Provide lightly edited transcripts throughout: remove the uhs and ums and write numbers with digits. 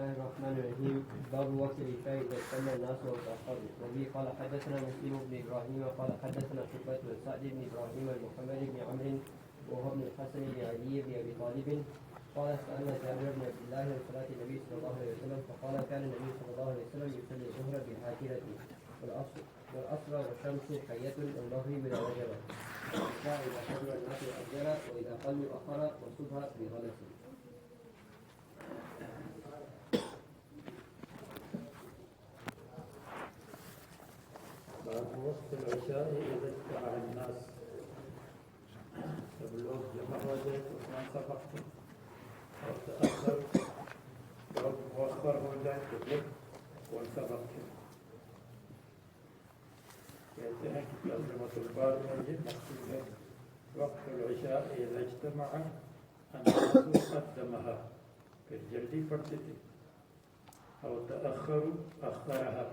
الله الرحمن الرحيم باب وقت العشاء إذا اجتمع الناس وتأخروا. وبه قال حدثنا مسلم بن إبراهيم قال حدثنا شعبة بن سعد بن إبراهيم محمد بن عمرو وهو ابن الحسن بن علي بن أبي طالب قال سألنا جابر بن عبد الله عن صلاة النبي صلى الله عليه وسلم فقال كان النبي صلى الله عليه وسلم يصلي الظهر بالحافلة والعصر والشمس حية والمغرب بلا وجبة والعشاء إذا حضر الناس أجل وإذا قلوا أخر والصبح بغلس. وقت العشاء إذا اجتمع الناس جب لوگ جمع ہو جائے تو کون سا وقت اور تأخر لوگ مؤخر ہو جائے تو پھر کون سا وقت ہے. کہتے ہیں کہ ترجمۃ الباب میں یہ مقصود ہے وقت العشاء اذا اجتمع الناس قدمها پھر جلدی پڑھتے تھے اور تأخروا اخرها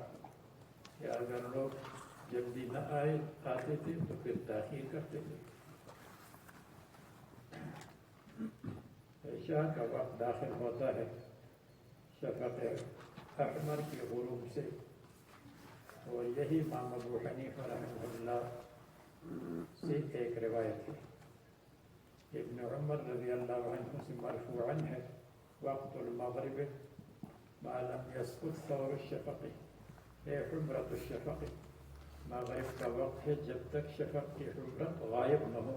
یا اگر لوگ جلدی نہ آتے تھے تو پھر تاخیر کرتے تھے. عشاء کا وقت داخل ہوتا ہے شفق احمر کے غروب سے اور یہی امام ابو حنیفہ رحمہ اللہ سے ایک روایت ہے. ابن عمر رضی اللہ عنہ سے مرفوعا ہے وقت المغرب ما لم يسقط ثور الشفق حمرت الشفق مغرب کا وقت ہے جب تک شفق کی حمرت غائب نہ ہو.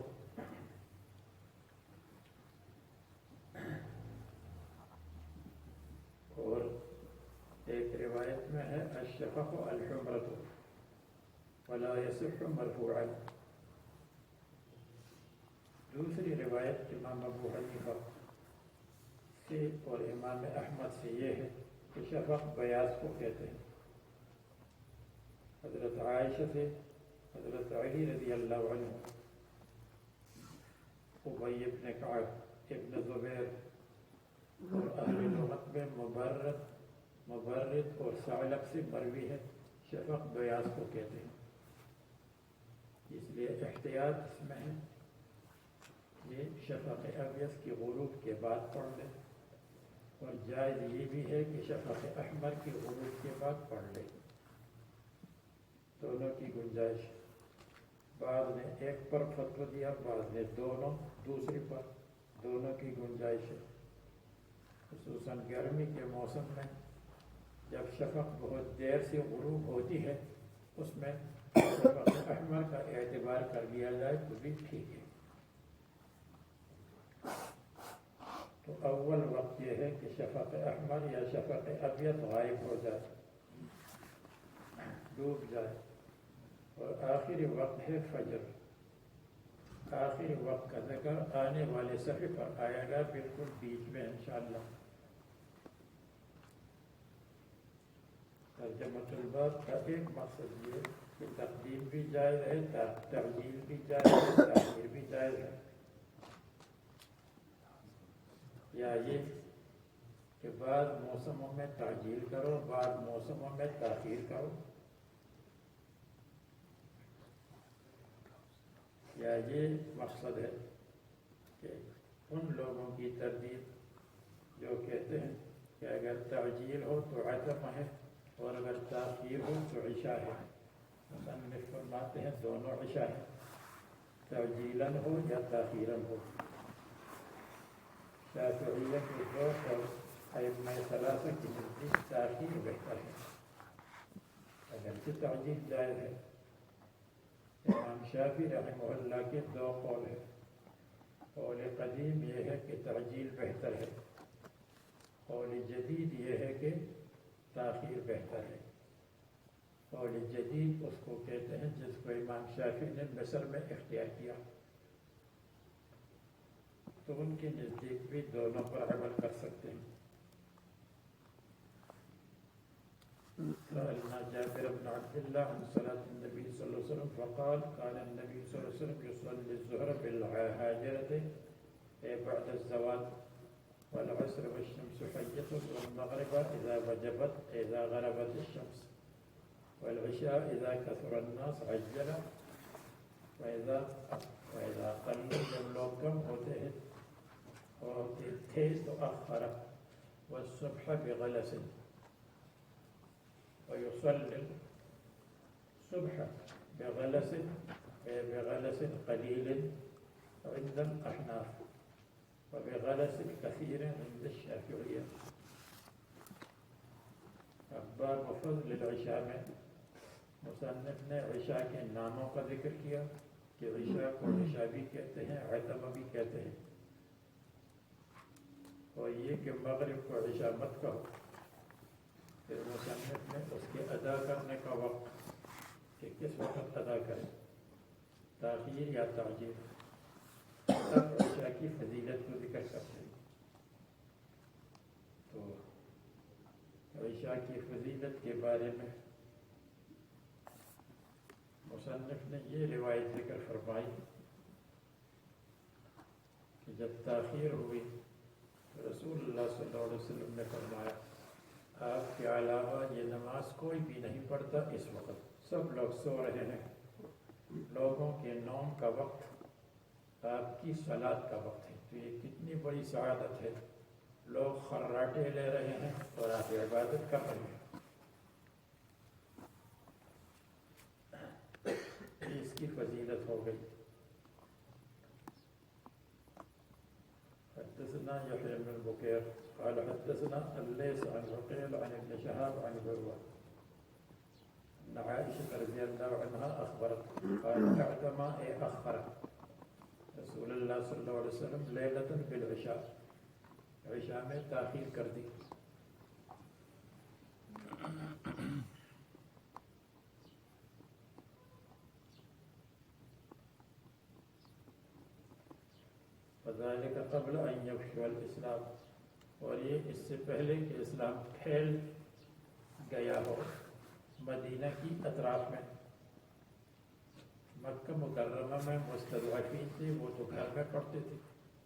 اور ایک روایت میں ہے الشفق الحمرت ولا يصح مرفوعا. دوسری روایت امام ابو حنیفہ سے اور امام احمد سے یہ ہے کہ شفق بیاض کو کہتے ہیں. حضرت عائشہ سے حضرت علی رضی اللہ عنہ ابی ابن کعب ابن زبیر اور اہل لغت میں مبرد اور ثعلب سے مروی ہے شفق بیاض کو کہتے ہیں. اس لیے احتیاط اس میں ہے یہ شفق ابیض کی غروب کے بعد پڑھ لیں اور جائز یہ بھی ہے کہ شفق احمر کی غروب کے بعد پڑھ لیں. دونوں کی گنجائش. بعض نے ایک پر فتویٰ دیا بعض نے دونوں دوسری پر دونوں کی گنجائش ہے. خصوصاً گرمی کے موسم میں جب شفق بہت دیر سے غروب ہوتی ہے اس میں شفق احمر کا اعتبار کر لیا جائے تو بھی ٹھیک ہے. تو اول وقت یہ ہے کہ شفق احمر یا شفق ابیض غائب ہو جائے ڈوب جائے. اور آخری وقت ہے فجر. آخری وقت کا ذکر آنے والے صفحے پر آئے گا بالکل بیچ میں انشاءاللہ. ترجمۃ الباب کا ایک مقصد یہ کہ تقدیم بھی جائز ہے ترجیل بھی جائز ہے تاخیر بھی جائز ہے. یا یہ کہ بعض موسموں میں تعجیل کرو بعض موسموں میں تاخیر کرو. یا یہ مقصد ہے کہ ان لوگوں کی تردید جو کہتے ہیں کہ اگر تعجیل ہو تو عتم ہے اور اگر تاخیر ہو تو عشاء ہے. مصنف فرماتے ہیں دونوں عشاء ہے تعجیلاً ہو یا تاخیراً ہو. شافعیہ کے دو اور ائمہ ثلاثہ کی نزدیک تاخیر بہتر ہے اگرچہ تعجیل جائز ہے. امام شافعی رحمہ اللہ کے دو قول ہیں. قول قدیم یہ ہے کہ تعجیل بہتر ہے. قول جدید یہ ہے کہ تاخیر بہتر ہے. قول جدید اس کو کہتے ہیں جس کو امام شافعی نے مصر میں اختیار کیا تو ان کے نزدیک بھی دونوں پر عمل کر سکتے ہیں. سألنا جابر بن عبد الله عن صلاة النبي صلى الله عليه وسلم فقال كان النبي صلى الله عليه وسلم يصلي الظهر بالهاجرة بعد الزوال والعصر والشمس حية والمغرب إذا وجبت إذا غربت الشمس والعشاء إذا كثر الناس عجل وإذا قلوا جب لوگ کم ہوتے تھے تو أخر والصبح بغلس ويصلي الصبح بغلس بغلس قليل عند الأحناف وبغلس كثير عند الشافعية. باب فضل العشاء میں مصنف نے عشاء کے ناموں کا ذکر کیا کہ عشاء کو عشاء بھی کہتے ہیں، عتمہ بھی کہتے ہیں، اور یہ کہ مغرب کو عشاء مت کہو. پھر مصنف نے اس کے ادا کرنے کا وقت کہ کس وقت ادا کریں، تاخیر یا تعجیل، تب عشاء کی فضیلت کو ذکر کرتے ہیں. تو عشاء کی فضیلت کے بارے میں مصنف نے یہ روایت ذکر فرمائی کہ جب تاخیر ہوئی تو رسول اللہ صلی اللہ علیہ وسلم نے فرمایا آپ کے علاوہ یہ نماز کوئی بھی نہیں پڑھتا اس وقت، سب لوگ سو رہے ہیں. لوگوں کے نوم کا وقت آپ کی صلاۃ کا وقت ہے. تو یہ کتنی بڑی سعادت ہے، لوگ خراٹے لے رہے ہیں اور آپ عبادت کر رہے ہیں. اس کی فضیلت ہو گئی. حدثنا يحيى بن بكير قال حدثنا الليث عن عقيل عن ابن شهاب عن عروة أن عائشة رضي الله عنها أخبرت قال اعتمى أخر رسول الله صلى الله عليه وسلم ليلة بالعشاء، عشاء میں تاخیر کر دی. فذلك قبل ان يفشو الاسلام، اور یہ اس سے پہلے کہ اسلام پھیل گیا ہو مدینہ کی اطراف میں. مکہ مکرمہ میں مستضعفین تھے، وہ تو گھر میں پڑھتے تھے،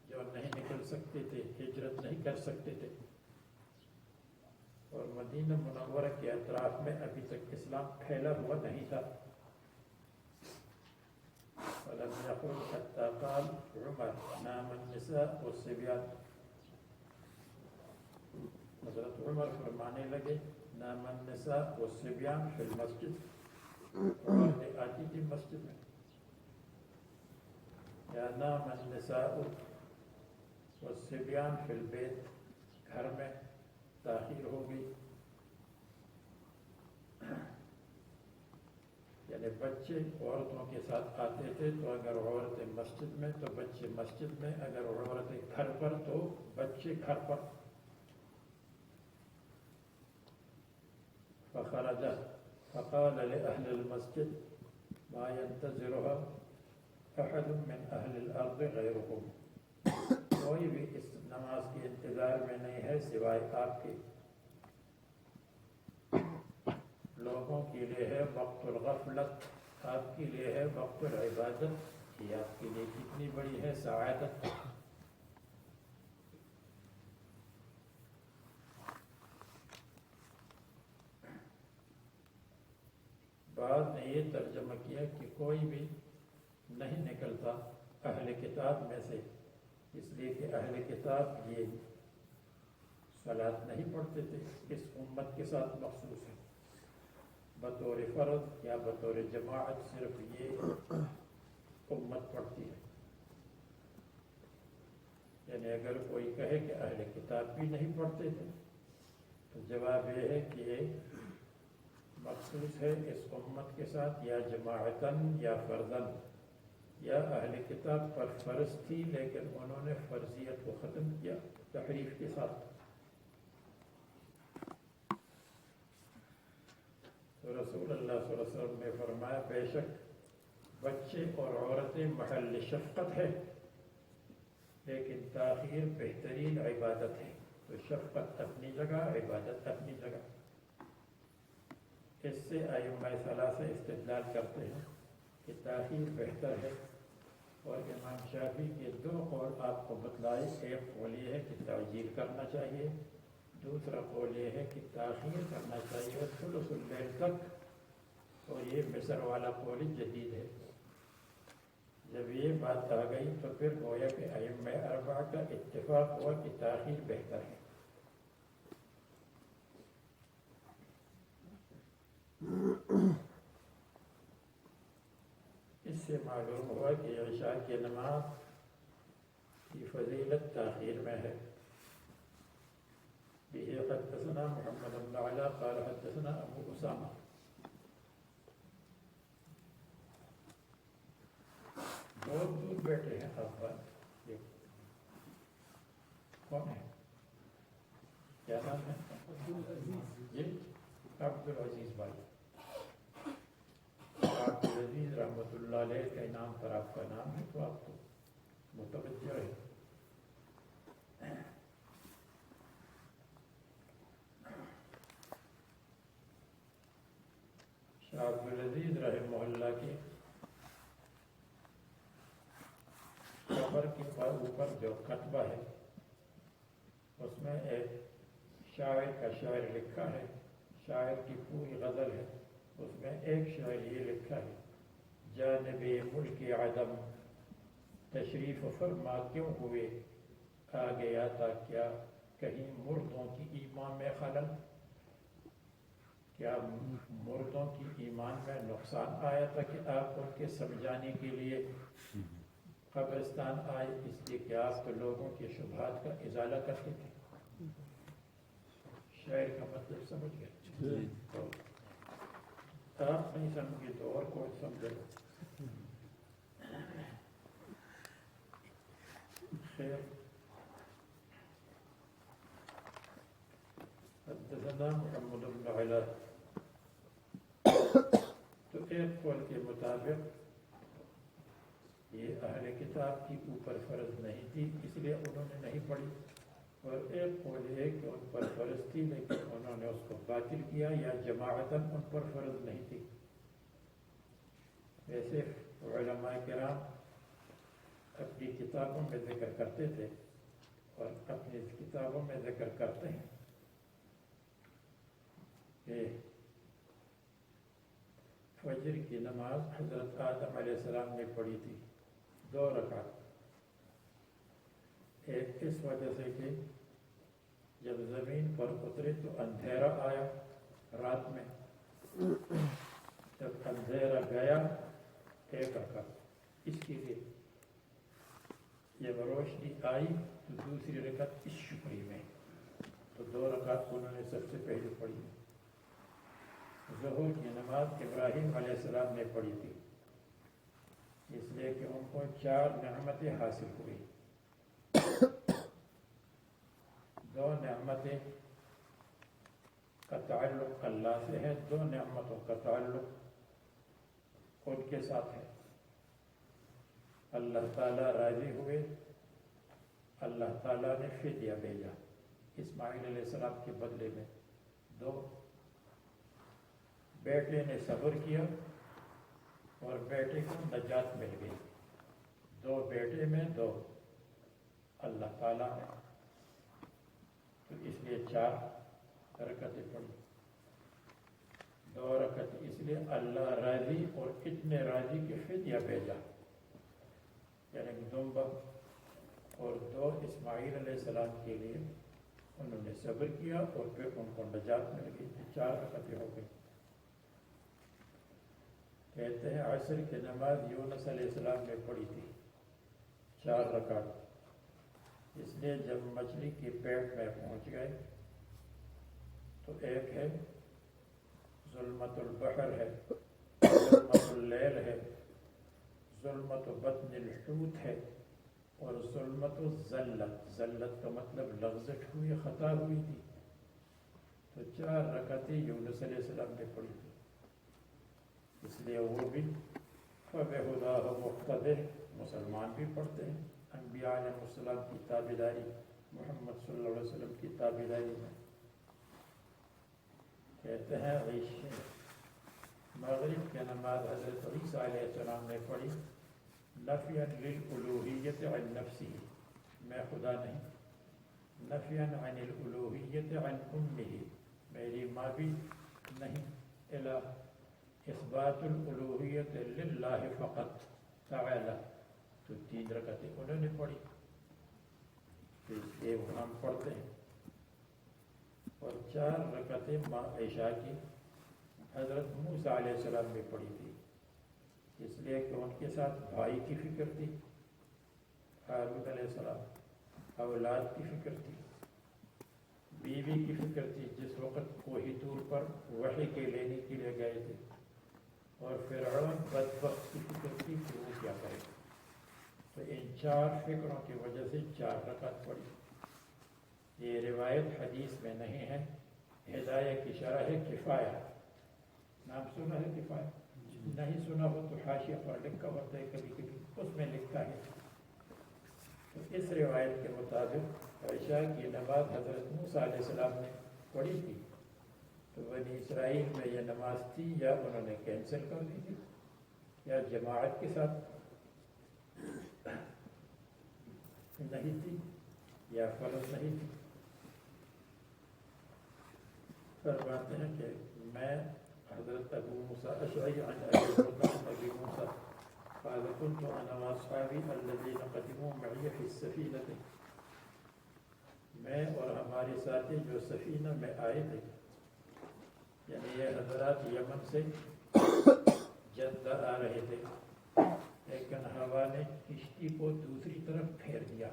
جو نہیں نکل سکتے تھے، ہجرت نہیں کر سکتے تھے. اور مدینہ منورہ کے اطراف میں ابھی تک اسلام پھیلا ہوا نہیں تھا. ولم يخرج حتى قال عمر نام النساء والصبيان. حضرت عمر فرمانے لگے نام النساء والصبيان فی المسجد، عورتیں آتی تھی مسجد میں، یا نام النساء والصبيان فی البیت، گھر میں تاخیر ہو گئی. یعنی بچے عورتوں کے ساتھ آتے تھے، تو اگر عورتیں مسجد میں تو بچے مسجد میں، اگر عورتیں گھر پر تو بچے گھر پر. فخرج فقال لأهل المسجد ما ينتظرها أحد من أهل الأرض غيركم، کوئی بھی اس نماز کے انتظار میں نہیں ہے سوائے آپ کے. لوگوں کے لیے ہے وقت الغفلت، آپ کے لیے ہے وقت العبادت. یہ آپ کے لیے کتنی بڑی ہے سعادت. بعض نے یہ ترجمہ کیا کہ کوئی بھی نہیں نکلتا اہل کتاب میں سے، اس لیے کہ اہل کتاب یہ صلاۃ نہیں پڑھتے تھے، اس امت کے ساتھ مخصوص ہے. بطور فرض یا بطور جماعت صرف یہ امت پڑھتی ہے. یعنی اگر کوئی کہے کہ اہل کتاب بھی نہیں پڑھتے تھے تو جواب یہ ہے کہ یہ مخصوص ہے اس امت کے ساتھ، یا جماعتاً یا فرداً. یا اہل کتاب پر فرض تھی لیکن انہوں نے فرضیت کو ختم کیا تحریف کے ساتھ. تو رسول اللہ صلی اللہ علیہ وسلم نے فرمایا بے شک بچے اور عورتیں محل شفقت ہے، لیکن تاخیر بہترین عبادت ہے. تو شفقت اپنی جگہ، عبادت اپنی جگہ. اس سے ائمہ ثلاثہ استدلال کرتے ہیں کہ تاخیر بہتر ہے. اور امام شافعی کے دو قول آپ کو بتلائے. ایک قول یہ ہے کہ تعجیل کرنا چاہیے، دوسرا قول یہ ہے کہ تاخیر کرنا چاہیے ثلث اللیل تک. اور یہ مصر والا قول جدید ہے. جب یہ بات آ گئی تو پھر گویا کہ ائمہ اربعہ کا اتفاق ہوا کہ تاخیر بہتر ہے. اس سے معلوم ہوا کہ عشاء کی نماز کی فضیلت تاخیر میں ہے. به حدثنا محمد بن علاء قال حدثنا ابو اسامہ. بہت دور بیٹھے ہیں افغان. کون ہے؟ کیا نام ہے؟ جی عبدالعزیز بھائی. عبدالعزیز رحمۃ اللہ علیہ کے نام پر آپ کا نام ہے تو آپ کو متوجہ ہے. شاہ عبدالعزیز رحمہ اللہ کی قبر کے اوپر جو کتبہ ہے اس میں ایک شاعر کا شعر لکھا ہے. شاعر کی پوری غزل ہے. اس میں ایک شعر یہ لکھا ہے: جانب ملک عدم تشریف فرما کیوں ہوئے، آ گیا تھا کیا کہیں مردوں کی ایمان میں خلل. کیا مردوں کی ایمان میں نقصان آیا تھا کہ آپ ان کے سمجھانے کے لیے قبرستان آئے، اس لیے کہ آپ تو لوگوں کے شبہات کا ازالہ کرتے تھے. شعر کا مطلب سمجھ گئے؟ تو آپ نہیں سمجھے تو اور کوئی سمجھے. خیر، حدثنا محمد بن علاء. تو ایک قول کے مطابق یہ اہل کتاب کی اوپر فرض نہیں تھی اس لیے انہوں نے نہیں پڑھی، اور ایک قول ہے کہ ان پر فرض تھی لیکن انہوں نے اس کو باطل کیا، یا جماعتاً ان پر فرض نہیں تھی. ویسے علماء کرام اپنی کتابوں میں ذکر کرتے تھے اور اپنی کتابوں میں ذکر کرتے ہیں کہ فجر کی نماز حضرت آدم علیہ السلام نے پڑھی تھی 2 رکعت. ایک اس وجہ سے کہ جب زمین پر اترے تو اندھیرا آیا رات میں، جب اندھیرا گیا 1 رکعت اس کے لیے. جب روشنی آئی تو دوسری رکعت اس شکری میں، تو 2 رکعت انہوں نے سب سے پہلے پڑھی. ظہر کی نماز ابراہیم علیہ السلام نے پڑھی تھی اس لیے کہ ان کو 4 نعمتیں حاصل ہوئی. 2 نعمتیں کا تعلق اللہ سے ہے، 2 نعمتوں کا تعلق ان کے ساتھ ہے. اللہ تعالیٰ راضی ہوئے، اللہ تعالیٰ نے فدیہ بھیجا اسماعیل علیہ السلام کے بدلے میں. 2 بیٹے نے صبر کیا اور بیٹے کو نجات مل گئی. 2 بیٹے میں 2 اللہ تعالیٰ نے، تو اس لیے 4 رکعتیں پڑھی. 2 رکعت اس لیے اللہ راضی، اور اتنے راضی کہ فدیہ بھیجا، یعنی دمبا، اور 2 اسماعیل علیہ السلام کے لیے انہوں نے صبر کیا اور پھر ان کو نجات مل گئی. 4 رکعتیں ہو گئی. کہتے ہیں عصر کی نماز یونس علیہ السلام نے پڑھی تھی 4 رکعت. اس لیے جب مچھلی کے پیٹ میں پہنچ گئے تو ایک ہے ظلمت البحر ہے، ظلمت اللیل ہے، ظلمت بطن الحوت ہے، اور ظلمت الذلت. ذلت کا مطلب لغزش ہوئی، خطا ہوئی تھی. تو 4 رکعتیں یونس علیہ السلام نے پڑھی تھی. اس لیے وہ بھی فَبِهُدَاهُ مُقْتَدِرٌ، مسلمان بھی پڑھتے ہیں. انبیاء علیہ السلام کی تابعداری، محمد صلی اللہ علیہ وسلم کی تابعداری میں. کہتے ہیں مغرب کی نماز حضرت عیسیٰ علیہ السلام نے پڑھی نفیًا للالوہیت عن نفسی، میں خدا نہیں. نفیًا عن الالوہیت عن امہ، میری ماں بھی نہیں. الہ اثبات الالوہیت للہ فقط تعالی. تو 3 رکعتیں انہوں نے پڑھی، تو اس لیے وہ ہم پڑھتے ہیں. اور 4 رکعتیں عشاء کی حضرت موسیٰ علیہ السلام بھی پڑھی تھی، اس لیے کہ ان کے ساتھ بھائی کی فکر تھی، ہارون علیہ السلام، اولاد کی فکر تھی، بیوی کی فکر تھی جس وقت کوہی طور پر وحی کے لینے کے لیے گئے تھے، اور فرعون بدبخت کی فکر تھی کہ وہ کیا کرے. تو ان 4 فکروں کی وجہ سے 4 رکعت پڑھی. یہ روایت حدیث میں نہیں ہے، ہدایہ کی شرح ہے کفایہ. نام سنا ہے کفایہ؟ نہیں سنا ہو تو حاشیہ پر لکھا ہوتا ہے، کبھی کبھی اس میں لکھا ہے. تو اس روایت کے مطابق عشاء کی نماز حضرت موسیٰ علیہ السلام نے پڑھی تھی. تو بنی اسرائیل میں یہ نماز تھی یا انہوں نے کینسل کر دی تھی یا جماعت کے ساتھ نہیں تھی یا فرض نہیں تھی. فرماتے ہیں کہ میں حضرت ابو موسیٰ اشعری عن ابی موسیٰ قال كنت انا واصحابي الذين قدموا معي في السفينة، میں اور ہمارے ساتھی جو سفینہ میں آئے تھے، یعنی یہ حضرات یمن سے جدہ آ رہے تھے، لیکن ہوا نے کشتی کو دوسری طرف پھیر دیا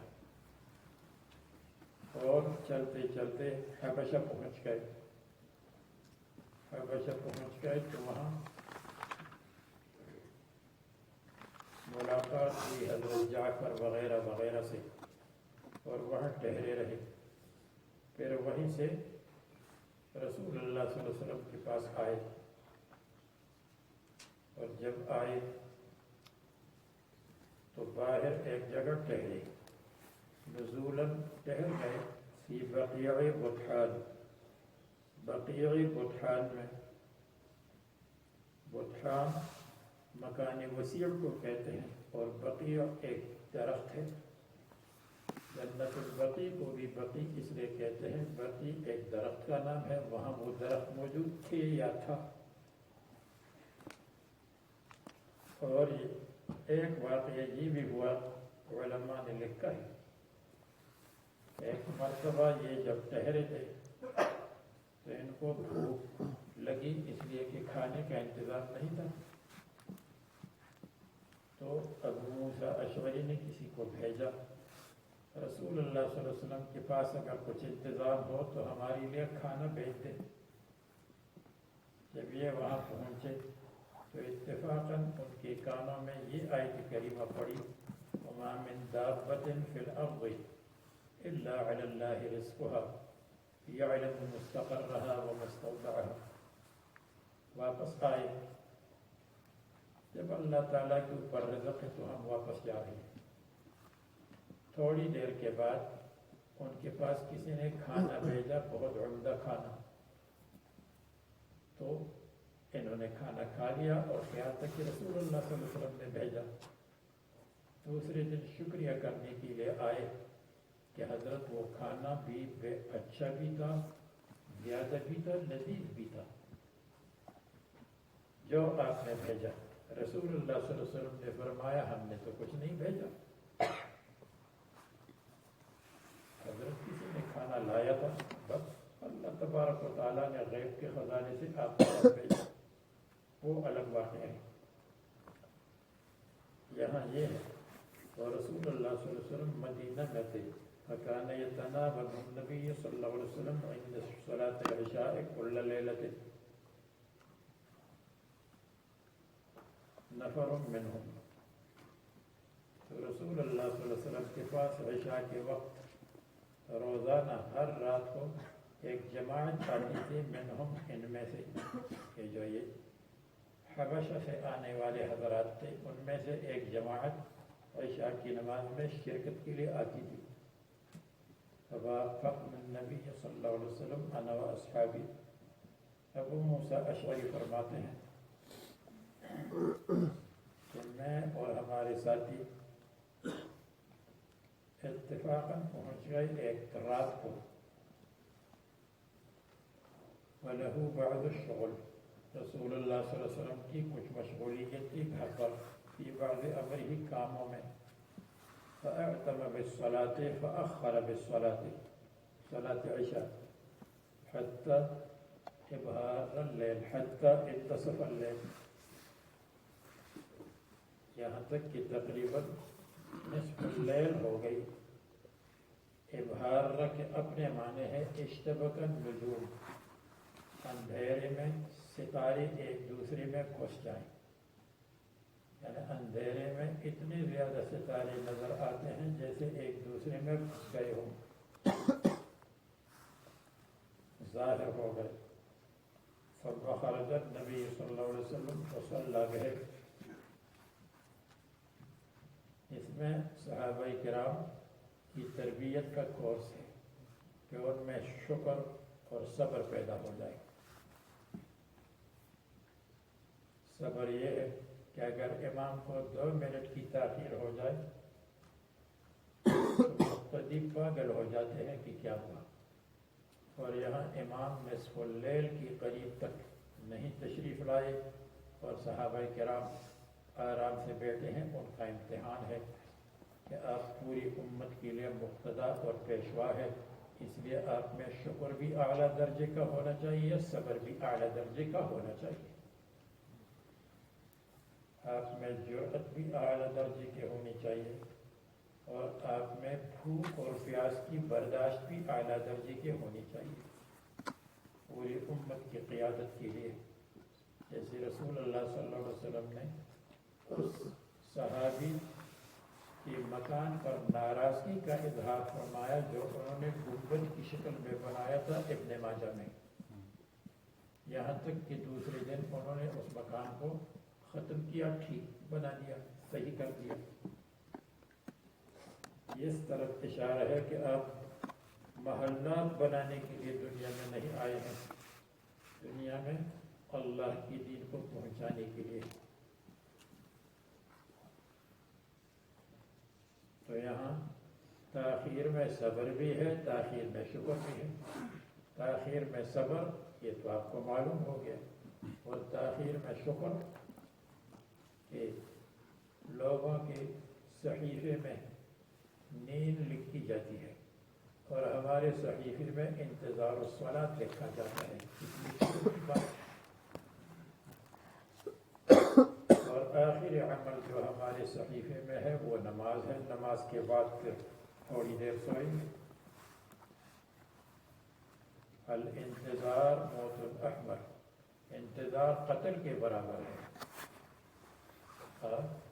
اور چلتے چلتے حبشہ پہنچ گئے. حبشہ پہنچ گئے تو وہاں ملاقات ہوئی حضرت جعفر وغیرہ وغیرہ سے، اور وہاں ٹھہرے رہے. پھر وہیں سے رسول اللہ صلی اللہ علیہ وسلم کے پاس آئے، اور جب آئے تو باہر ایک جگہ ٹھہرے، نزولاً ٹہر گئے فی بقیع بطحان. بقیع بطحان میں، بطحان مکان وسیع کو کہتے ہیں، اور بقیع ایک درخت ہے. جنت البقیع کو بھی بقیع اس لیے کہتے ہیں، بقیع ایک درخت کا نام ہے، وہاں وہ درخت موجود تھے یا تھا. اور ایک واقعہ یہ بھی ہوا، علماء نے لکھا ہے، ایک مرتبہ یہ جب ٹھہرے تھے تو ان کو بھوک لگی، اس لیے کہ کھانے کا انتظام نہیں تھا. تو ابو موسیٰ اشعری نے کسی کو بھیجا، رسول اللہ صلی اللہ علیہ وسلم کے پاس اگر کچھ انتظام ہو تو ہمارے لیے کھانا بھیج دیں. جب یہ وہاں پہنچے تو اتفاقاً ان کے کانوں میں یہ آیت کریمہ پڑھی، وَمَا مِن دَابَّةٍ فِي الْأَرْضِ إِلَّا عَلَى اللَّهِ رِزْقُهَا يَعْلَمُ مُسْتَقَرَّهَا وَمُسْتَوْدَعَهَا. واپس آئے، جب اللہ تعالیٰ کے اوپر رزق ہے تو ہم واپس جا رہے ہیں. تھوڑی دیر کے بعد ان کے پاس کسی نے کھانا بھیجا، بہت عمدہ کھانا. تو انہوں نے کھانا کھا لیا، اور یہاں تک کہ رسول اللہ صلی اللہ علیہ وسلم نے بھیجا. دوسرے دن شکریہ کرنے کے لیے آئے کہ حضرت وہ کھانا بھی اچھا بھی تھا، زیادہ بھی تھا، لذیذ بھی تھا جو آپ نے بھیجا. رسول اللہ صلی اللہ علیہ وسلم نے فرمایا ہم نے تو کچھ نہیں بھیجا، حضرت کسی نے کھانا لایا تھا، بس اللہ تبارک و تعالیٰ نے غیب کے خزانے سے آپ کو بھیجا. وہ الگ واقعہ ہے. یہاں یہ ہے، اور رسول اللہ صلی اللہ علیہ وسلم مدینہ میں تھے. فکان یتناوب النبی صلی اللہ علیہ وسلم عند صلاة العشاء کل لیلۃ نفر منہم. تو رسول اللہ صلی اللہ علیہ وسلم کے پاس عشاء کے وقت روزانہ ہر رات کو ایک جماعت آتی تھی، منہم ان میں سے، کہ جو یہ حبشہ سے آنے والے حضرات تھے ان میں سے ایک جماعت عشاء کی نماز میں شرکت کے لیے آتی تھی. فوافقنا النبی صلی اللہ علیہ وسلم انا و اصحابی. ابو موسیٰ اشعری فرماتے ہیں کہ میں اور ہمارے ساتھی اتفاقاً پہنچ گئے ایک رات کو. وَلَهُ بَعْضُ الشُّغُلِ. رسول اللہ صلی اللہ علیہ وسلم کی کچھ مشغولیت تھی گھر پر، فی بعض امرہ کاموں میں. فَأَعْتَمَ بِالصَّلَاةِ فَأَخَّرَ بِالصَّلَاةِ صلاة عشاء حتى ابہار اللیل حتی انتصف اللیل، یہاں تک کہ تقریباً نصف اللیل ہو گئی۔ ابہار کے اپنے معنی ہے اشتبک النجوم، اندھیرے میں ستارے ایک دوسرے میں گھس جائیں، یعنی اندھیرے میں اتنے زیادہ ستارے نظر آتے ہیں جیسے ایک دوسرے میں گھس گئے ہوں، ظاہر ہو گئے۔ فخرج النبی صلی اللہ علیہ وسلم فصلی بهم، اس میں صحابہ کرام کی تربیت کا کورس ہے کہ ان میں شکر اور صبر پیدا ہو جائے۔ صبر یہ ہے کہ اگر امام کو 2 منٹ کی تاخیر ہو جائے تو مقتدی پاگل ہو جاتے ہیں کہ کیا ہوا، اور یہاں امام نصف اللیل کی قریب تک نہیں تشریف لائے اور صحابہ کرام آرام سے بیٹھے ہیں۔ ان کا امتحان ہے کہ آپ پوری امت کے لیے مقتدا اور پیشوا ہے، اس لیے آپ میں شکر بھی اعلیٰ درجے کا ہونا چاہیے، صبر بھی اعلیٰ درجے کا ہونا چاہیے، آپ میں جرأت بھی اعلیٰ درجے کی ہونی چاہیے، اور آپ میں بھوک اور پیاس کی برداشت بھی اعلیٰ درجے کی ہونی چاہیے پوری امت کی قیادت کے لیے۔ جیسے رسول اللہ صلی اللہ علیہ وسلم نے اس صحابی کے مکان پر ناراضگی کا اظہار فرمایا جو انہوں نے گنبد کی شکل میں بنایا تھا ابن ماجہ میں، یہاں تک کہ دوسرے دن انہوں نے اس مکان کو ختم کیا، ٹھیک بنا دیا، صحیح کر دیا۔ اس طرف اشارہ ہے کہ آپ محلات بنانے کے لیے دنیا میں نہیں آئے ہیں، دنیا میں اللہ کی دین کو پہنچانے کے لیے۔ تو یہاں تاخیر میں صبر بھی ہے، تاخیر میں شکر بھی ہے۔ تاخیر میں صبر یہ تو آپ کو معلوم ہو گیا، اور تاخیر میں شکر کہ لوگوں کے صحیفے میں نیند لکھی جاتی ہے اور ہمارے صحیفے میں انتظار الصلاۃ لکھا جاتا ہے، اور آخری عمل جو ہمارے صحیفے میں ہے وہ نماز ہے۔ نماز کے بعد پھر تھوڑی دیر سوئیں گے۔ الانتظار موت الاحمر، انتظار قتل کے برابر ہے،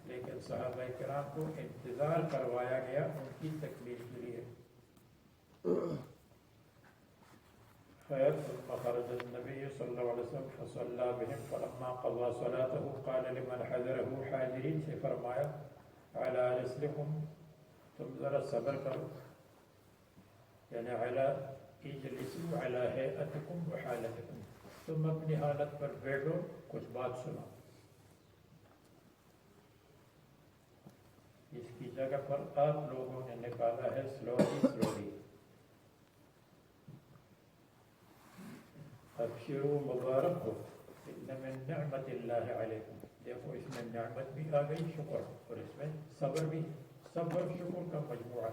لیکن صحابہ کرام کو انتظار کروایا گیا ان کی تکمیل کے لیے۔ خیر ثم خرج النبي صلی اللہ علیہ وسلم فصلى بهم فلما قضى صلاته قال لمن حضره حاضرین سے فرمایا على رسلكم، تم ذرا صبر کرو، یعنی على اجلسوا على هيئتكم وحالتكم، تم اپنی حالت پر بیٹھو، کچھ بات سنو۔ اس کی جگہ پر آپ لوگوں نے نکالا ہے سلولی سلولی۔ ابشروا مبارک ہو، ان من نعمت اللہ علیکم، دیکھو اس میں نعمت بھی آ گئی، شکر، اور اس میں صبر بھی، صبر شکر کا مجموعہ۔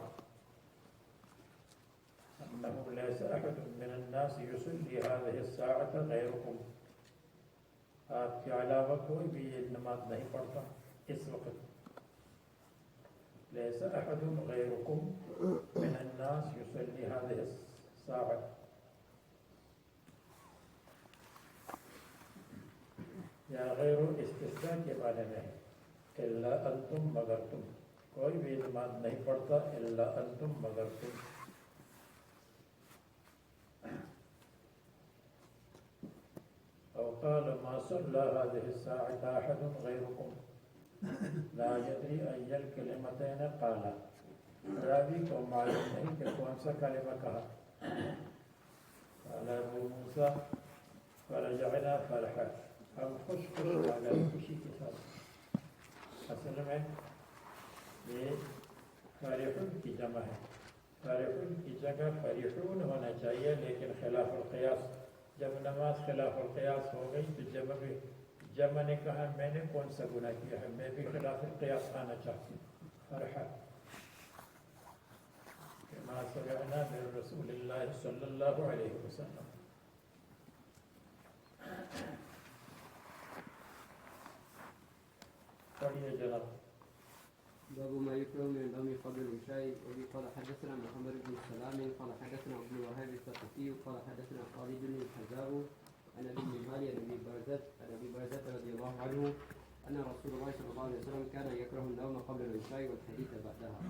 انه ليس احد من الناس يصلي هذه الساعة غيركم، آپ کے علاوہ کوئی بھی یہ نماز نہیں پڑھتا اس وقت۔ ليس احد غيركم من الناس يصلي هذه الساعة، یا غیر استثناء کے بارے میں ہے، الا انتم، مگر تم، کوئی بھی نماز نہیں پڑھتا الا انتم، مگر تم۔ او قال ما صلى هذه الساعة احد غيركم لا يدري اي الكلمتين قال، راوی کو معلوم نہیں کہ کون سا کلمہ کہا۔ قال ابو موسیٰ فرجعنا فرحا، ہم خوش آ گئے خوشی کے ساتھ۔ اصل میں یہ فرحون کی جمع ہے، فرحون کی جگہ فریحون ہونا چاہیے، لیکن خلاف القیاس، جب نماز خلاف القیاس ہو گئی تو جمع نے کہا میں نے کون سا گناہ کیا ہے، میں بھی خلاف القیاس آنا چاہتی ہوں۔ فرحا ما سمعنا من رسول اللہ صلی اللہ علیہ وسلم، پڑھیے جناب. باب ما يكره من النوم قبل العشاء. وبه قال حدثنا محمد بن سلام قال حدثنا عبد الوهاب الثقفي قال حدثنا خالد بن الحذاء عن ابي النهال عن ابي برزة رضي الله عنه ان رسول الله صلى الله عليه وسلم كان يكره النوم قبل العشاء والحديث بعدها.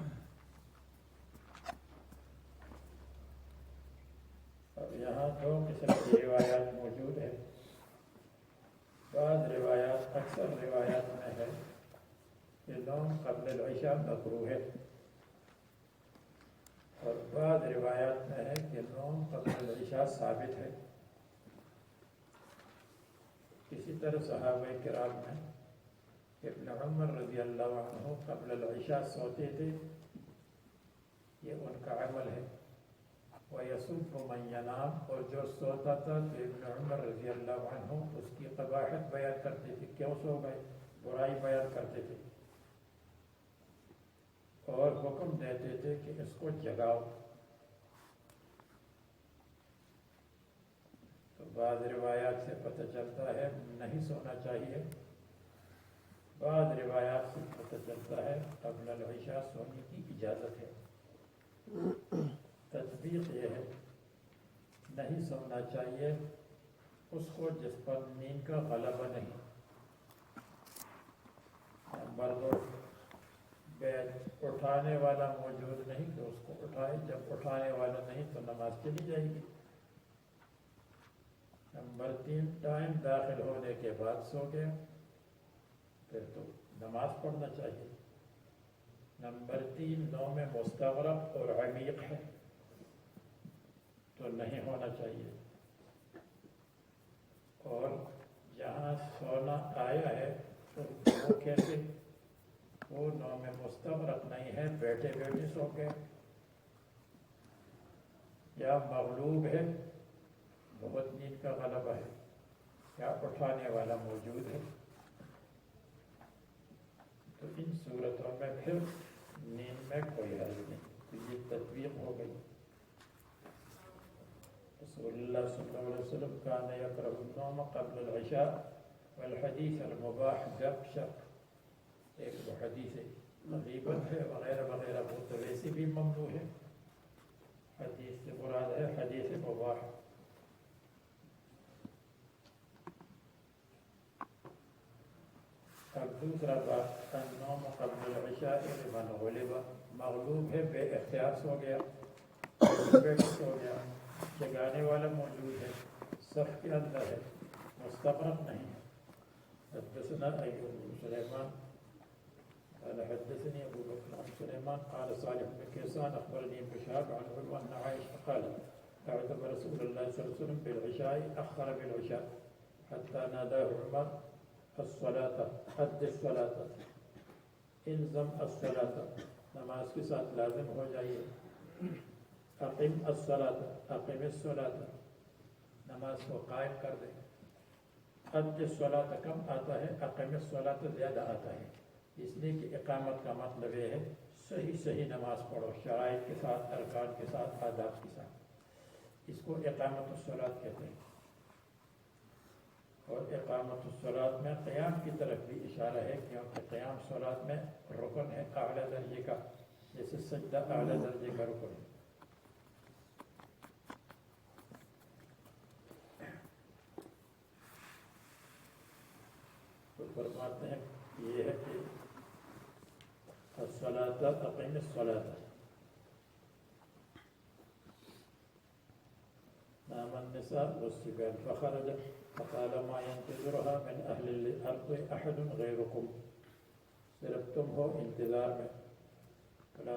اب یہاں دو قسم کی روایات موجود ہیں. بعض روایات, اکثر روایات میں ہے کہ نوم قبل العشاء مکروہ ہے, اور بعض روایات میں ہے کہ نوم قبل العشاء ثابت ہے. اسی طرح صحابہ کرام میں ابن عمر رضی اللہ عنہ قبل العشاء سوتے تھے, یہ ان کا عمل ہے. وَيَسُبُّ مَنْ يَنَامُ, اور جو سوتا تھا تو ابن عمر رضی اللہ عنہ اس کی قباحت بیان کرتے تھے, کیوں سو گئے, برائی بیان کرتے تھے, اور حکم دیتے تھے کہ اس کو جگاؤ. تو بعض روایات سے پتہ چلتا ہے نہیں سونا چاہیے, بعض روایات سے پتہ چلتا ہے قبل العشاء سونے کی اجازت ہے. تطبیق یہ ہے نہیں سونا چاہیے اس کو جس پر نیند کا غلبہ نہیں. نمبر 2, اٹھانے والا موجود نہیں کہ اس کو اٹھائے, جب اٹھانے والا نہیں تو نماز چلی جائے گی. نمبر 3, ٹائم داخل ہونے کے بعد سو گیا پھر تو نماز پڑھنا چاہیے. نمبر 3, نوم مستغرق اور عمیق ہے تو نہیں ہونا چاہیے. اور جہاں سونا آیا ہے تو وہ کیسے, وہ نوم مستغرق نہیں ہے, بیٹھے بیٹھے سو گئے, یا مغلوب ہے, بہت نیند کا غلبہ ہے, یا اٹھانے والا موجود ہے. تو ان صورتوں میں پھر نیند میں کوئی حرج نہیں, تو یہ تطبیق ہو گئی. رسول اللہ صلی اللہ علیہ وسلم کان یکرہ النوم قبل العشاء والحدیث المباح گپ شپ, ایک وہ حدیث غیبت ہے وغیرہ وغیرہ, وہ تو ویسے بھی ممنوع ہے. حدیث سے مراد ہے حدیث مباح. اب دوسرا بات, النوم قبل العشاء لمن غلب, مغلوب ہے, بے اختیار سو گیا, بیٹھ سو گیا, جگانے والا موجود ہے, صف کے اندر ہے, مستغرق نہیں ہے. حدثنا ایوب بن سلیمان قال حدثني ابو بكر عن سليمان قال صالح بن كيسان اخبرني ابن شهاب عن عروه ان عائشه قالت اعتم رسول الله صلى الله عليه وسلم بالعشاء, اخر بالعشاء حتى ناداه عمر الصلاة, حد الصلاة, الزم الصلاة, نماز کے ساتھ لازم ہو جائیے. اقم الصلاة, اقم الصلاة, نماز کو قائم کر دیں. حد الصلاة کم آتا ہے, اقم الصلاة زیادہ آتا ہے, اس لیے کہ اقامت کا مطلب یہ ہے صحیح صحیح نماز پڑھو, شرائط کے ساتھ, ارکان کے ساتھ, آداب کے ساتھ. اس کو اقامت الصلاة کہتے ہیں. اور اقامت الصلاۃ میں قیام کی طرف بھی اشارہ ہے, کیونکہ قیام صلاۃ میں رکن ہے اعلیٰ درجے کا, جیسے سجدہ اعلیٰ درجے کا رکن ہے. تو فرماتے ہیں یہ ہے کہ الصلاۃ اقیم الصلاۃ, نام النساء والصبيان فخرجت فقال ما ينتظرها من اهل الارض احد غيركم, صرف تم ہو انتظار میں. ولا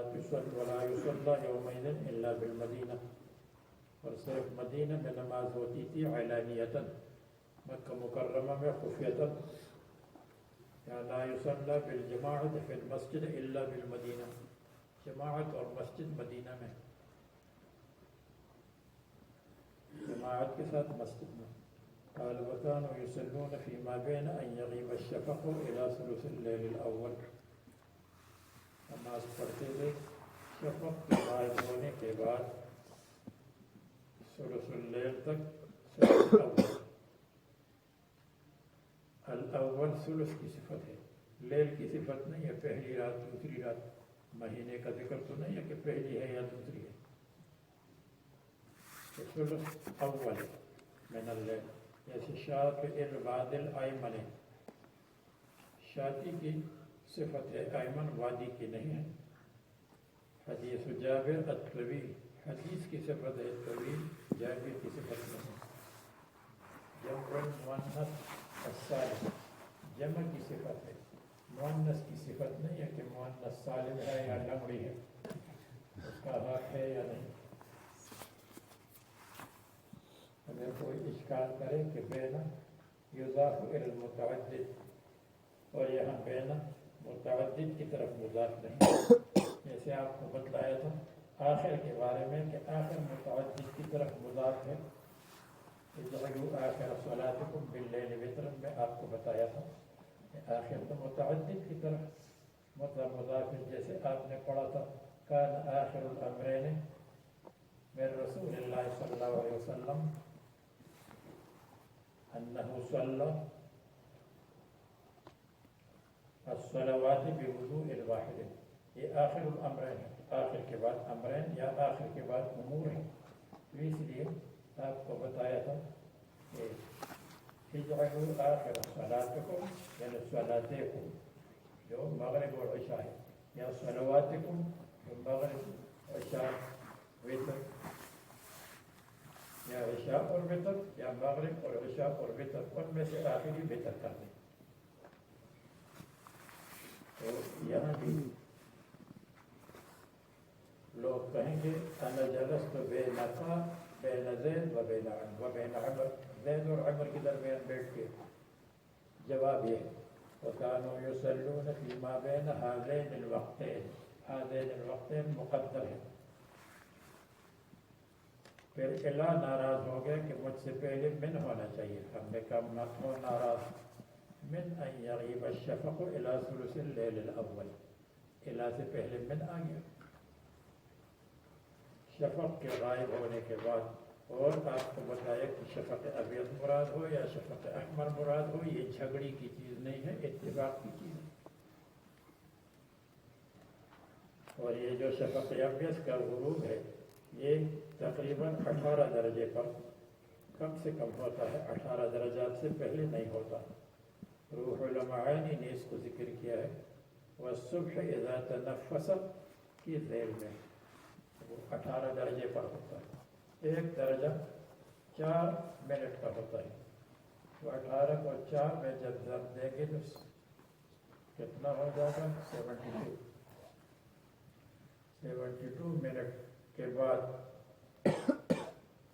يصلى يومئذ الا بالمدینہ, اور صرف مدینہ میں نماز ہوتی تھی علانیتاً, مکہ مکرمہ میں خفیتاً. یا لا يصلى بالجماعة في المسجد الا بالمدینہ, جماعت اور مسجد مدینہ میں, جماعت کے ساتھ مسجد میں. قال وكانوا يصلون فيما بين أن يغيب الشفق إلى ثلث الليل الأول, نماز پڑھتے تھے شفق کے غائب ہونے کے بعد ثلث اللیل تک. ثلث الاول ثلث کی صفت ہے, لیل کی صفت نہیں ہے پہلی رات دوسری رات، مہینے کا ذکر تو نہیں ہے کہ پہلی ہے یا دوسری ہے. ثلث اول من اللیل، جیسے شاط الواد الایمن، شاطی کی صفت ہے، ایمن وادی کی نہیں ہے. حدیث جابر الطویل، حدیث کی صفت ہے طویل، جابر کی صفت نہیں. جمع المؤنث السالم، جمع کی صفت ہے، مؤنث کی صفت نہیں ہے کہ مؤنث سالم ہے یا لمڑی ہے، اس کا حق ہے یا نہیں. اگر کوئی اشکال کرے کہ بین یضاف الی المتعدد اور یہاں بین متعدد کی طرف مضاف نہیں، جیسے آپ کو بتلایا تھا آخر کے بارے میں کہ آخر متعدد کی طرف مضاف ہے. اجعلوا آخر صلاتکم باللیل وترا، میں آپ کو بتایا تھا کہ آخر تو متعدد کی طرف مطلب مضاف ہے. جیسے آپ نے پڑھا تھا کان آخر الامرین من رسول اللہ صلی اللہ علیہ وسلم انہ صلی الصلوات بوضوء واحد. یہ آخر الامرین ہے، آخر کے بعد امرین یا آخر کے بعد امور ہے. اس لیے آپ کو بتایا تھا کہ اجعلوا آخر صلاتکم یعنی صلاتکم جو مغرب اور عشاء ہے، یا صلواتکم جو مغرب عشاء وتر، یا عشاء اور وتر، یا مغرب اور عشاء اور وتر، ان میں سے آخری وتر کر دیں. تو یہاں بھی لوگ کہیں گے انا جلست بینک بین زید و بین عمر، زید اور عمر کے درمیان بیٹھ کے. جواب یہ ہے وَكَانُوا يُصَلُّونَ فِي مَا بَيْنَ هَذَيْنِ الْوَقْتَيْنِ، هَذَيْنِ الْوَقْتَيْنِ مقدر ہے. پھر الہ ناراض ہو گیا کہ مجھ سے پہلے من ہونا چاہیے. ہم نے کہا مت ہو ناراض، من ان یغیب الشفق الى ثلث اللیل الاول، الہ سے پہلے من آ گیا. شفق کے غائب ہونے کے بعد، اور آپ کو بتایا کہ شفق ابیض مراد ہو یا شفق احمر مراد ہو، یہ جھگڑی کی چیز نہیں ہے، اتفاق کی چیز ہے. اور یہ جو شفق ابیض کا غروب ہے یہ تقریباً 18 درجے پر کم سے کم ہوتا ہے، 18 درجات سے پہلے نہیں ہوتا. روح المعانی نے اس کو ذکر کیا ہے والصبح اذا تنفس کی ذیل میں، وہ 18 درجے پر ہوتا ہے. ایک درجہ 4 منٹ کا ہوتا ہے، تو 18 کو 4 میں جب ضرب دیں گے تو کتنا ہو جائے گا؟ 72 منٹ کے بعد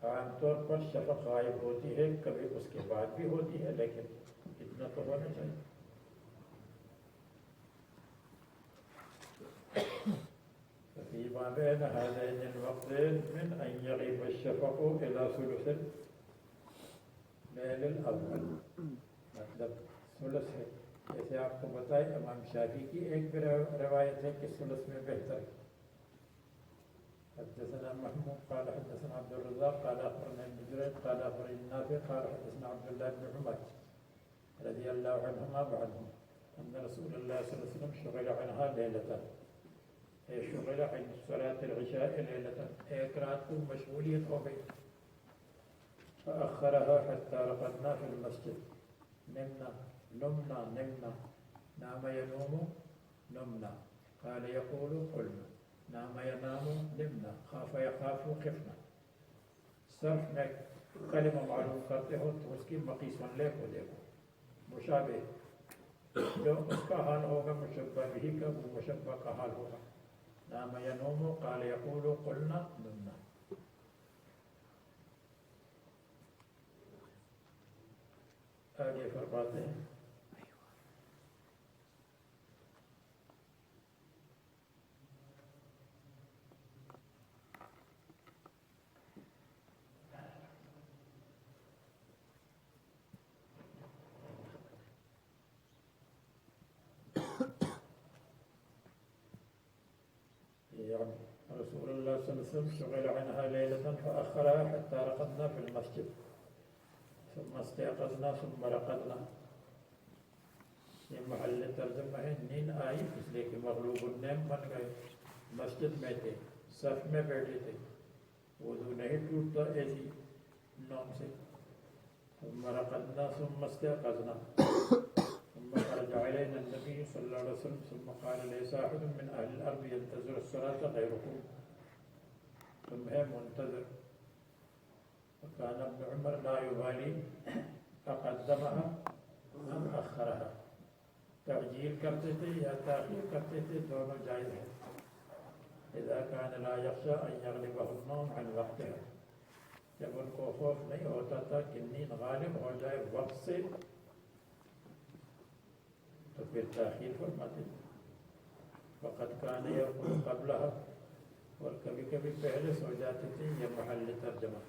عام طور پر شفق غائب ہوتی ہے، کبھی اس کے بعد بھی ہوتی ہے، لیکن اتنا تو ہونا چاہیے. فيما بين هذين الوقتين من أن يغيب الشفق إلى ثلث الليل الأول، مطلب ثلث ہے. جیسے آپ کو بتائے امام شافعی کی ایک بھی روایت ہے کہ ثلث میں بہتر ہے. حدثنا محمود قال حدثنا عبد الرزاق قال أخبرنا ابن جريج قال أخبرني نافع قال حدثنا عبد الله بن عمر رضي الله عنهما وعنهم أن رسول الله صلى الله عليه وسلم شغل عنها ليلة، شغل عن صلاة العشاء ليلة، ایک رات کو مشغولیت ہو گئی. فأخرها حتى رقدنا في المسجد، نمنا نام ينوم نمنا، قال يقول قلنا، نام ينام نمنا، خاف يخاف خفنا. صرف میں کلمہ معلوم کرتے ہو تو اس کی مقیس لے کو دیکھو، مشابہ جو اس کا حال ہوگا مشبہ بھی کا وہ مشبہ کا حال ہوگا. نام ينوم قال يقول قلنا نمنا. آگے فرماتے ہیں رسول الله صلى الله عليه وسلم شغل عنها ليلة فأخرها حتى رقدنا في المسجد ثم استيقظنا ثم رقدنا. یہ محل ترجمہ ہے، نیند آئی اس لیے کہ مغلوب النیم بن گئے، مسجد میں تھے، صف میں بیٹھے تھے، وضو نہیں ٹوٹتا ایسی نوم سے. ثم رقدنا ثم استيقظنا ثم خرج علينا النبي صلى الله عليه وسلم ثم قال ليس أحد من أهل الأرض ينتظر الصلاة غيركم. ثم ہے منتظر. وكان ابن عمر لا يبالي أقدمها أم أخرها. تعجیل کرتے تھے یا تاخیر کرتے تھے، دونوں جائز ہیں. اذا كان لا يخشى أن يغلبه النوم عن وقتها. جب ان کو خوف نہیں ہوتا تھا کہ نیند غالب ہو جائے وقت سے تو پھر تاخیر فرماتے تھے. وقت كان يرقد قبلها، اور کبھی کبھی پہلے سو جاتے تھے. یہ محل ترجمہ.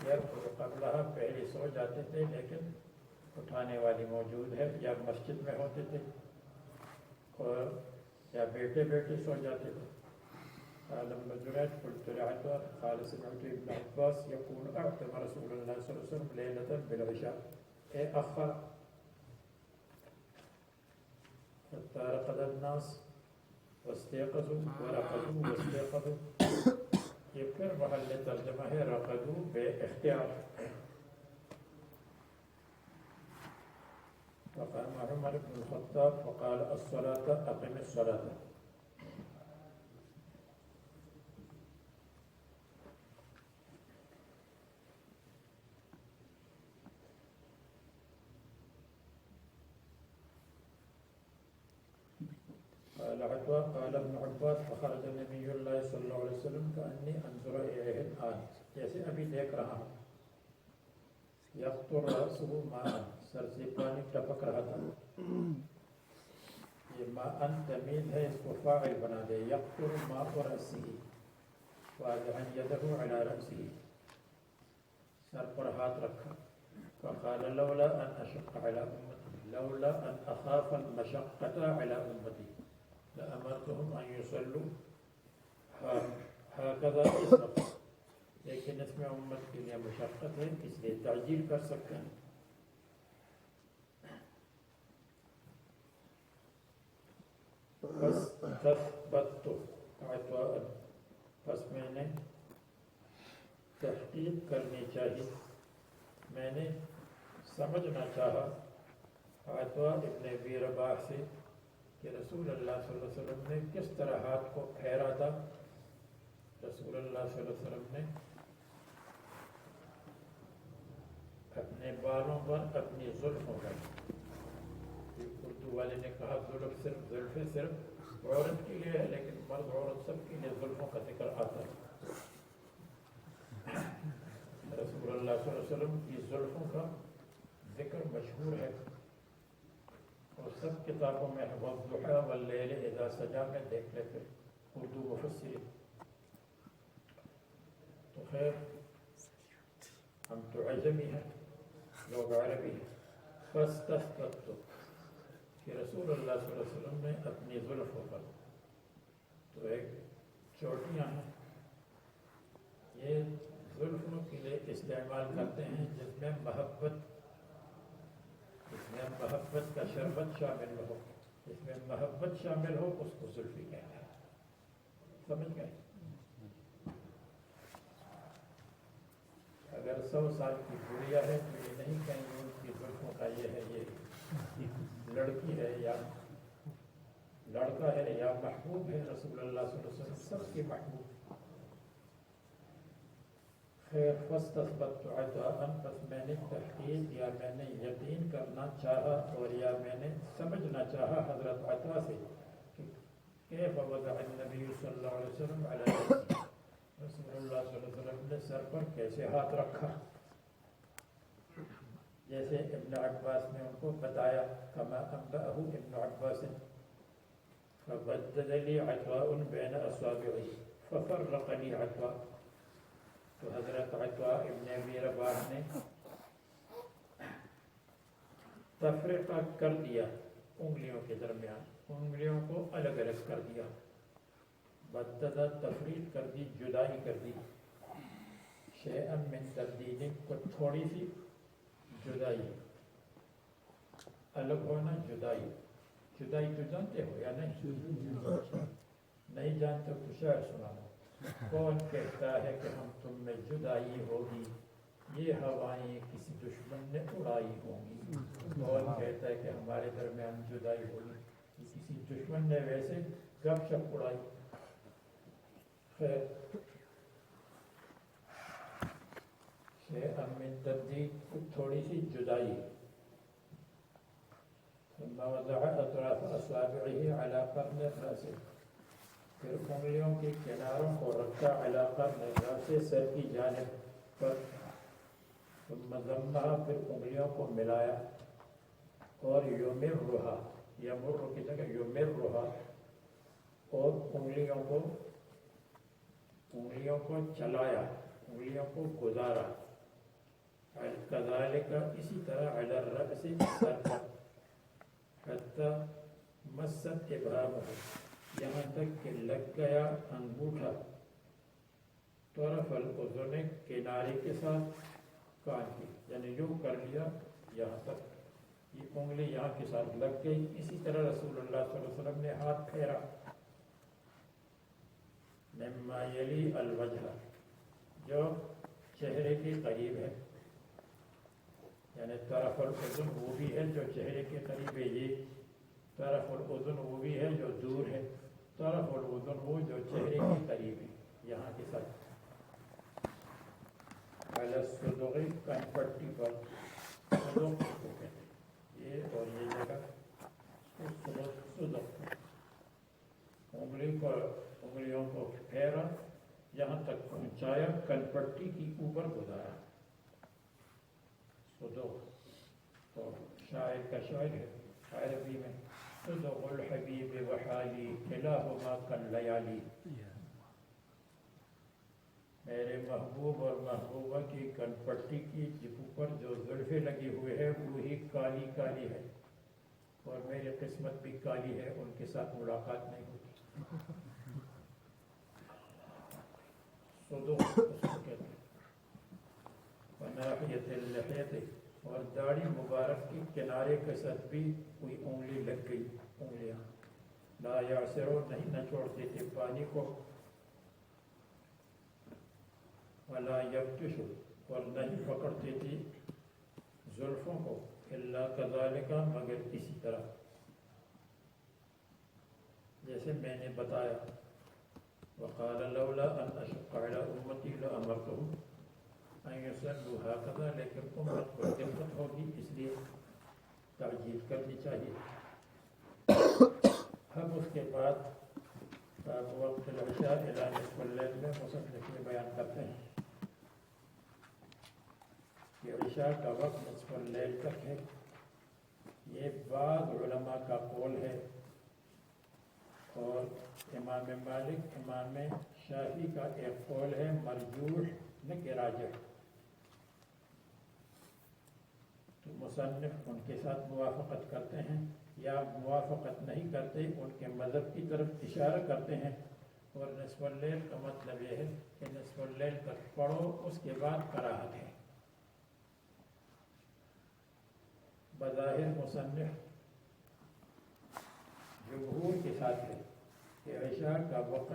يرقد قبلها، پہلے سو جاتے تھے لیکن اٹھانے والی موجود ہے، یا مسجد میں ہوتے تھے اور یا بیٹے بیٹے سو جاتے تھے. قال ابن جريج قلت لعطاء قال سمعت ابن عباس يقول اعتم رسول الله صلى الله عليه وسلم ليلة بالعشاء اي اخر حتى رقد الناس واستيقظوا ورقدوا واستيقظوا. یہ پھر محل ترجمہ ہے رقدوا بے اختیار. وقام عمر بن الخطاب فقال الصلاة اقم الصلاة. قال ابن عباس فخرج نبی اللہ صلی اللہ علیہ وسلم کأنی انظر الیہ الآن، جیسے ابھی دیکھ رہا ہوں. یقطر رأسه ماء، سر سے پانی ٹپک رہا تھا. یہ ماء تمیز ہے، اس کو فاعل بنا دے. یقطر ماء رأسه واضحا یده علی رأسه، سر پر ہاتھ رکھا. فقال لولا ان اشق علی امتی لولا ان اخاف المشقة علی امتی لأمرتهم أن يصلوا هكذا اسرف. لیکن اس میں امت کے لیے مشقت ہے، اس لیے تعجیل کر سکتے ہیں. بس تثبت عطاء، بس میں نے تحقیق کرنی چاہیے، میں نے سمجھنا چاہا عطاء ابن ابی رباح سے کہ رسول اللہ صلی اللہ علیہ وسلم نے کس طرح ہاتھ کو پھیرا تھا. رسول اللہ صلی اللہ علیہ وسلم نے اپنے بالوں پر اپنی زلفوں پر، اردو والے نے کہا زلفیں صرف عورت کے لیے ہے، لیکن مرد عورت سب کے لیے زلفوں کا ذکر آتا ہے. رسول اللہ صلی اللہ علیہ وسلم کی زلفوں کا ذکر مشہور ہے، اور سب کتابوں میں والضحیٰ واللیل اذا سجا میں دیکھ لیتے اردو مفسرین. تو خیر ہم تو عجمی ہیں، لوگ عربی ہیں. فاستثبت، کہ رسول اللہ صلی اللہ علیہ وسلم نے اپنی زلفوں پر، تو ایک چوٹیاں ہیں، یہ زلفوں کے لیے استعمال کرتے ہیں جس میں محبت کا شربت شامل ہو. اس میں محبت شامل ہو اس کو زلفی کہتے ہیں. سمجھ گئے؟ اگر 100 سال کی گڑیا ہے تو یہ نہیں کہیں گے ان کی زلفوں کا یہ ہے، یہ لڑکی ہے یا لڑکا ہے یا محبوب ہے. رسول اللہ صلی اللہ علیہ وسلم سب کے محبوب. خیر فاستثبت عطاء، بس میں نے تحقیق یا میں نے یقین کرنا چاہا اور یا میں نے سمجھنا چاہا حضرت عطاء سے کہ کیف وضع النبی صلی اللہ علیہ وسلم علی رأسه، رسول اللہ صلی اللہ علیہ وسلم نے سر پر کیسے ہاتھ رکھا. جیسے ابن عباس نے ان کو بتایا، کما انبأہ ابن عباس فبدد لی عطاء بین اصابعہ ففرق لی عطاء. تو حضرت عطاء ابن ابی رباح نے تفریقہ کر دیا انگلیوں کے درمیان، انگلیوں کو الگ الگ کر دیا. بددہ تفریق کر دی، جدائی کر دی. شیئا من تبدیل، کو تھوڑی سی جدائی، الگ ہونا جدائی. جدائی تو جانتے ہو یا نہیں؟ نہیں جانتے تو شعر سنانا. کون کہتا ہے کہ ہم تم میں جدائی ہوگی، یہ ہوائیں کسی دشمن نے اڑائی ہوں گی. کون کہتا ہے کہ ہمارے درمیان جدائی ہوگی، کسی دشمن نے ویسے گپ شپ اڑائی. خیر، من تردید تھوڑی سی جدائی. ثم وضع اطراف اصابعه على قرن راسه، پھر انگلیوں کے کناروں کو رکھا علی قرن راسه، سر کی جانب پر. ثم ضمها، پھر انگلیوں کو ملایا. اور یمرها، یمر کی جگہ یمرها، اور انگلیوں کو چلایا، انگلیوں کو گزارا. کذالک، اسی طرح علی الرأس، سر پر. حتی مست ابہامہ، یہاں تک کہ لگ گیا انگوٹھا. طرف الاذن، کنارے کے ساتھ کان کی، یعنی یوں کر لیا یہاں تک، یہ انگلی یہاں کے ساتھ لگ گئی. اسی طرح رسول اللہ صلی اللہ علیہ وسلم نے ہاتھ پھیرا. مما یلی الوجہ، جو چہرے کے قریب ہے، یعنی طرف الاذن وہ بھی ہے جو چہرے کے قریب ہے، یہ طرف الاذن وہ بھی ہے جو دور ہے. طرف الاذن وہ جو چہرے کے قریب ہے، یہاں کے ساتھ. علی الصدغ، کان پٹی پر. صدغ کو کہتے ہیں، یہ اور یہ جگہ صدغ. انگلیوں کو پھیرا، یہاں تک پہنچایا، کن پٹی کی اوپر گزارا. صدغ. تو شاعر کا شاعر ہے عربی میں، صدغ الحبیب وحالی کلاہما کاللیالی. میرے محبوب اور محبوبہ کی کن پٹی کی اوپر جو زلفیں لگی ہوئے ہیں وہی کالی کالی ہے، اور میری قسمت بھی کالی ہے، ان کے ساتھ ملاقات نہیں ہوتی. صدغ اس کو کہتے ہیں. وناحیت اللحیت، اور داڑھی مبارک کی کنارے کے ساتھ بھی کوئی انگلی لگ گئی. انگلیاں لا یعصرو، نہیں نچوڑتے تھے پانی کو. ولا یبتش، اور نہیں پکڑتے تھے زلفوں کو. الا کذالک، مگر اسی طرح جیسے میں نے بتایا. وقال لولا ان اشق علی امتی لامرتهم ان یصلوا هكذا، لیکن امت کو دقت ہوگی اس لیے تعجیل کرنی چاہیے. ہم اس کے بعد باب وقت العشاء الی نصف اللیل میں مصنف میں بیان کرتے ہیں کہ عشاء کا وقت نصف اللیل تک ہے. یہ بعض علماء کا قول ہے، اور امام مالک، امام شافعی کا ایک قول ہے مرجوح نہ کہ راجح. تو مصنف ان کے ساتھ موافقت کرتے ہیں یا موافقت نہیں کرتے، ان کے مذہب کی طرف اشارہ کرتے ہیں. اور نصف اللیل کا مطلب یہ ہے کہ نصف اللیل تک پڑھو، اس کے بعد کراہت ہے. بظاہر مصنف جمہور کے ساتھ ہے کہ عشاء کا وقت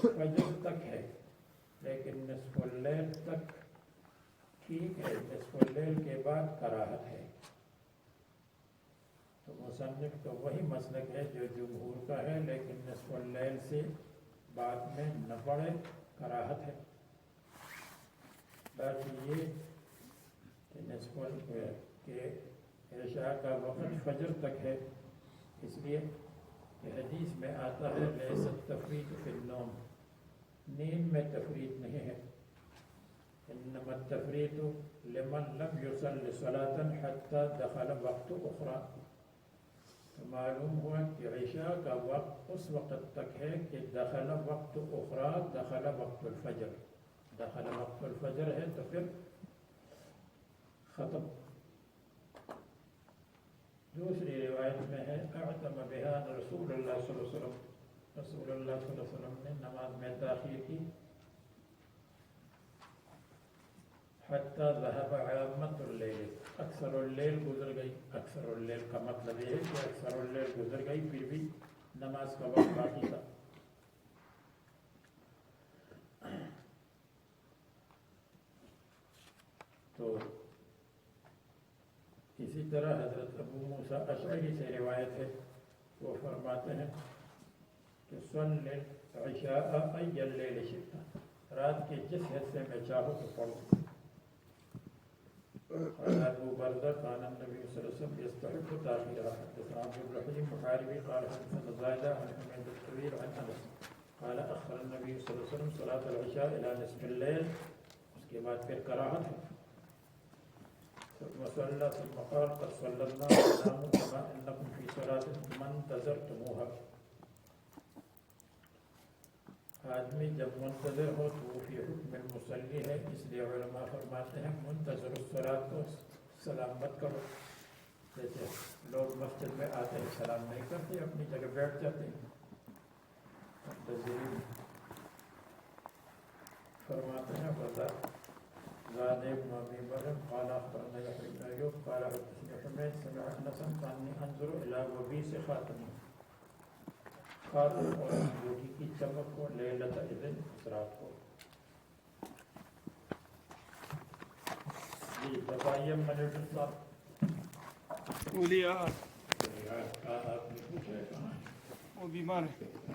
فجر تک ہے، لیکن نصف اللیل تک ٹھیک ہے، نصف اللیل کے بعد کراہت ہے. تو مصنف تو وہی مسلک ہے جو جمہور کا ہے، لیکن نصف اللیل سے بعد میں نہ پڑھے، کراہت ہے. باقی یہ کہ نصف کے عشاء کا وقت فجر تک ہے، اس لیے کہ حدیث میں آتا ہے لیس التفریط فی النوم، نیند میں تفریط نہیں ہے. انما التفریط لمن لم یصل صلاۃ حتی دخل وقت اخری. تو معلوم ہوا کہ عشاء کا وقت اس وقت تک ہے کہ دخل وقت اخری، دخل وقت الفجر. دخل وقت الفجر ہے تو پھر ختم. دوسری روایت میں ہے اعتم بها رسول اللہ صلی اللہ علیہ وسلم، رسول اللہ صلی اللہ علیہ وسلم نے نماز میں تاخیر کی. حتی ذهب عامة اللیل، اکثر اللیل گزر گئی. اکثر اللیل کا مطلب یہ ہے کہ اکثر اللیل گزر گئی پھر بھی نماز کا وقت باقی تھا. تو اسی طرح حضرت ابو موسیٰ اشعری سے روایت ہے, وہ فرماتے ہیں کہ صلی العشاء ای اللیل شئت, رات کے جس حصے میں چاہو تو پڑھو. قال ابو بردہ كان النبي صلى الله عليه وسلم يستحب تاخيرها. حدثنا عبد الرحيم محاربي قال حدثنا زائدة عن حميد الطويل عن انس قال اخر النبي صلى الله عليه وسلم صلاة العشاء الى نصف الليل. اس کے بعد پھر کراہت ہے. ثم صلى ثم قال قد صلى الناس ناموا كما انكم في صلاة من انتظرتموها. آدمی جب منتظر ہو تو وہ فی حکم المصلی ہے, اس لیے علماء فرماتے ہیں منتظر الصلاۃ کو سلام مت کرو. جیسے لوگ مسجد میں آتے ہیں سلام نہیں کرتے, اپنی جگہ بیٹھ جاتے ہیں. منتظرین فرماتے ہیں زاد ابن ابی مریم قال اخبرنا یحیی بن ایوب قال حدثنی حمید سمع انسا کانی انظر الی وبیس خاتمی, خاتم اور انگوٹھی کی چمک کو لیلۃ اذن, اس رات کو. جی بتائیے منیٹر صاحب. بولیے. آپ نے پوچھا ہے کہاں وہ بیمار ہے.